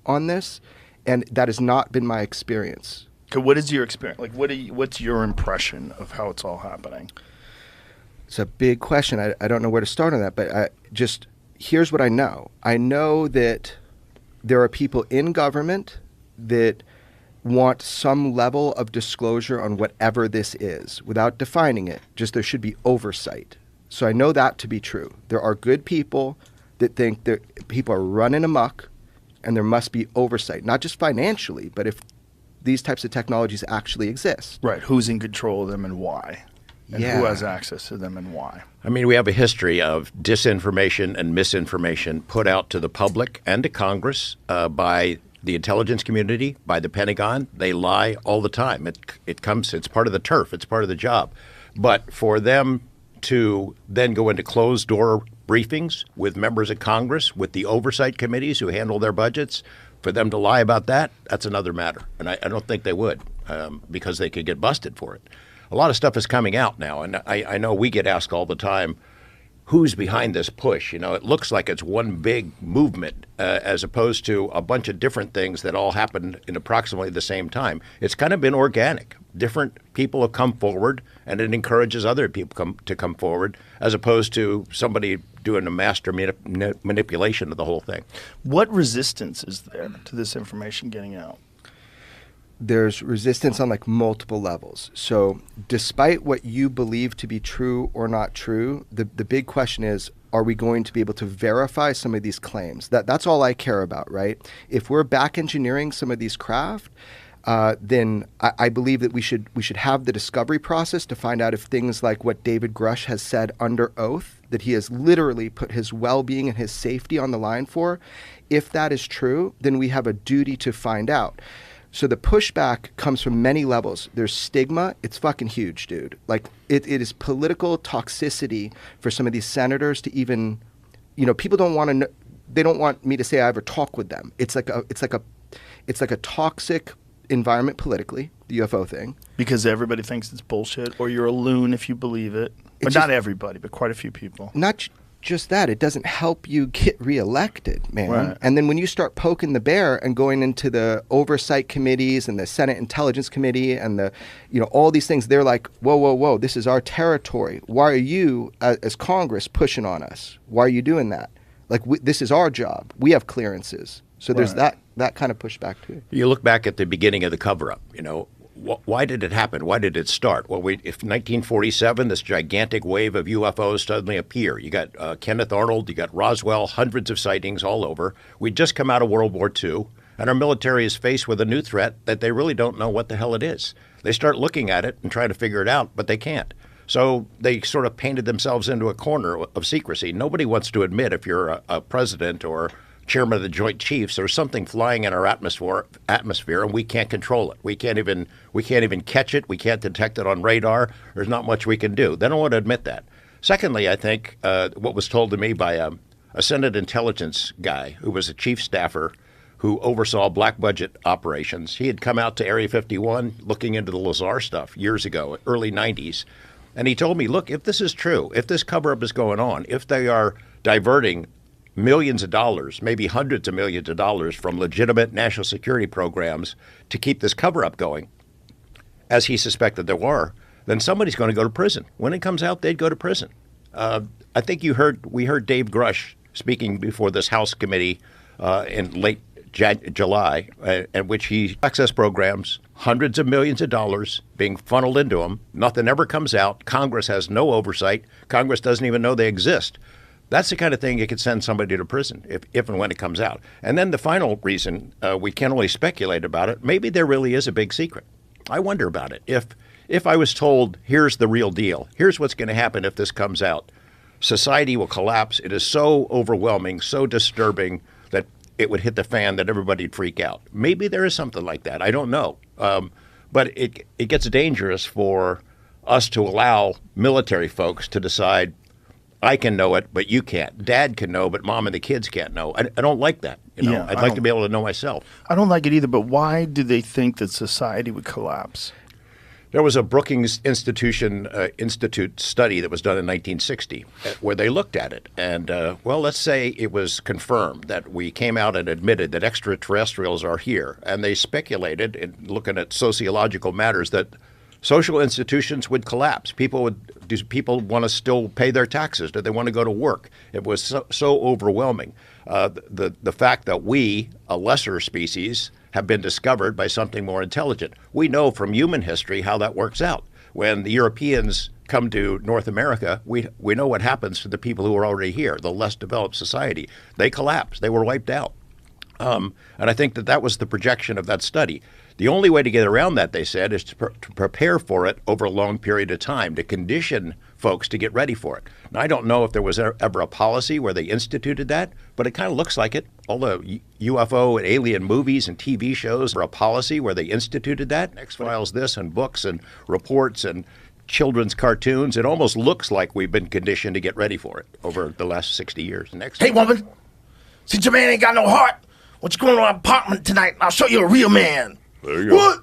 on this, and that has not been my experience. Okay, what is your experience? Like, what's your impression of how it's all happening? It's a big question. I don't know where to start on that, but here's what I know. I know that there are people in government that want some level of disclosure on whatever this is without defining it. Just there should be oversight. So I know that to be true. There are good people that think that people are running amok and there must be oversight, not just financially, but if these types of technologies actually exist. Right. Who's in control of them and why? And Yeah. who has access to them and why? I mean, we have a history of disinformation and misinformation put out to the public and to Congress by the intelligence community, by the Pentagon. They lie all the time. It's part of the turf. It's part of the job. But for them to then go into closed-door briefings with members of Congress, with the oversight committees who handle their budgets, for them to lie about that, that's another matter. And I don't think they would because they could get busted for it. A lot of stuff is coming out now, and I know we get asked all the time, who's behind this push? You know, it looks like it's one big movement as opposed to a bunch of different things that all happened in approximately the same time. It's kind of been organic. Different people have come forward, and it encourages other people to come forward as opposed to somebody doing a master manipulation of the whole thing. What resistance is there to this information getting out? There's resistance on like multiple levels. So despite what you believe to be true or not true, the big question is, are we going to be able to verify some of these claims? That's all I care about, right? If we're back engineering some of these craft, then I believe that we should have the discovery process to find out if things like what David Grush has said under oath, that he has literally put his well-being and his safety on the line for, if that is true, then we have a duty to find out. So the pushback comes from many levels. There's stigma. It's fucking huge, dude. Like it is political toxicity for some of these senators to even, people don't want to know, they don't want me to say I ever talk with them. It's like a toxic environment politically, the UFO thing. Because everybody thinks it's bullshit, or you're a loon if you believe it. But not everybody, but quite a few people. Not just that, it doesn't help you get reelected, man. Right. And then when you start poking the bear and going into the oversight committees and the Senate Intelligence Committee and the, all these things, they're like, whoa, this is our territory. Why are you, as Congress, pushing on us? Why are you doing that? Like, this is our job. We have clearances. So there's that kind of pushback too. You look back at the beginning of the cover-up, why did it happen? Why did it start? Well, if 1947, this gigantic wave of UFOs suddenly appear. You got Kenneth Arnold, you got Roswell, hundreds of sightings all over. We'd just come out of World War II, and our military is faced with a new threat that they really don't know what the hell it is. They start looking at it and trying to figure it out, but they can't. So they sort of painted themselves into a corner of secrecy. Nobody wants to admit, if you're a president or chairman of the Joint Chiefs, there's something flying in our atmosphere, and we can't control it. We can't even catch it. We can't detect it on radar. There's not much we can do. They don't want to admit that. Secondly, I think what was told to me by a Senate intelligence guy who was a chief staffer who oversaw black budget operations. He had come out to Area 51 looking into the Lazar stuff years ago, early 90s. And he told me, look, if this is true, if this cover-up is going on, if they are diverting millions of dollars, maybe hundreds of millions of dollars from legitimate national security programs to keep this cover-up going, as he suspected there were, then somebody's going to go to prison. When it comes out, they'd go to prison. I think we heard Dave Grush speaking before this House committee in late July, in which he access programs, hundreds of millions of dollars being funneled into them. Nothing ever comes out. Congress has no oversight. Congress doesn't even know they exist. That's the kind of thing you could send somebody to prison if and when it comes out. And then the final reason, we can only speculate about it, maybe there really is a big secret. I wonder about it. If I was told, here's the real deal, here's what's going to happen if this comes out, society will collapse. It is so overwhelming, so disturbing that it would hit the fan, that everybody'd freak out. Maybe there is something like that. I don't know. But it gets dangerous for us to allow military folks to decide, I can know it, but you can't. Dad can know, but mom and the kids can't know. I don't like that. Yeah, I'd like to be able to know myself. I don't like it either, but why do they think that society would collapse? There was a Brookings Institute study that was done in 1960 where they looked at it. And, well, let's say it was confirmed that we came out and admitted that extraterrestrials are here. And they speculated, in looking at sociological matters, that social institutions would collapse. Do people want to still pay their taxes? Do they want to go to work? It was so overwhelming. The fact that we, a lesser species, have been discovered by something more intelligent. We know from human history how that works out. When the Europeans come to North America, we know what happens to the people who are already here, the less developed society. They collapsed. They were wiped out. And I think that was the projection of that study. The only way to get around that, they said, is to prepare for it over a long period of time, to condition folks to get ready for it. Now, I don't know if there was ever a policy where they instituted that, but it kind of looks like it. All the UFO and alien movies and TV shows are a policy where they instituted that. X-Files this and books and reports and children's cartoons. It almost looks like we've been conditioned to get ready for it over the last 60 years. Hey, woman, since your man ain't got no heart, why don't you go to our apartment tonight and I'll show you a real man. There you go. What?